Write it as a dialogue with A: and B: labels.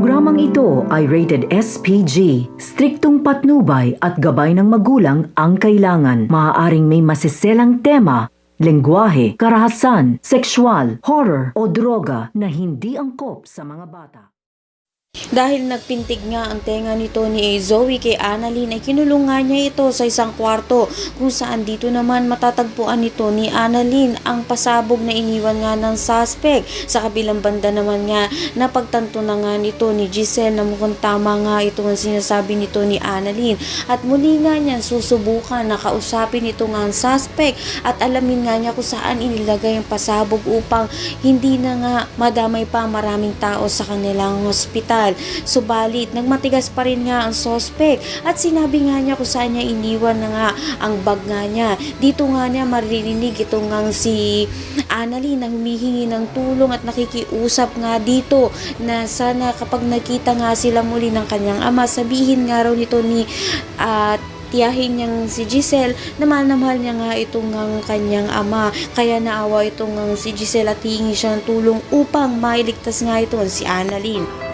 A: Programang ito ay rated SPG. Striktong patnubay at gabay ng magulang ang kailangan. Maaaring may masiselang tema, lengguwahe, karahasan, sexual, horror o droga na hindi angkop sa mga bata.
B: Dahil nagpintig nga ang tenga nito ni Zoe kay Annalyn ay kinulong nga niya ito sa isang kwarto kung saan dito naman matatagpuan nito ni Annalyn ang pasabog na iniwan nga ng suspect. Sa kabilang banda naman nga napagtanto na nga nito ni Giselle na mukhang tama nga ito ang sinasabi nito ni Annalyn at muli nga niya susubukan na kausapin ito nga ang suspect at alamin nga niya kung saan inilagay ang pasabog upang hindi na nga madamay pa maraming tao sa kanilang hospital. Subalit, nagmatigas pa rin nga ang suspect at sinabi nga niya kung saan niya iniwan na nga ang bag nga niya. Dito nga niya maririnig itong nga si Annalyn na humihingi ng tulong at nakikiusap nga dito na sana kapag nakita nga sila muli ng kanyang ama, sabihin nga raw nito ni tiyahin niyang si Giselle na mahal na mahal niya nga itong kanyang ama. Kaya naawa itong si Giselle at hihingi siya ng tulong upang mailigtas nga ito si Annalyn.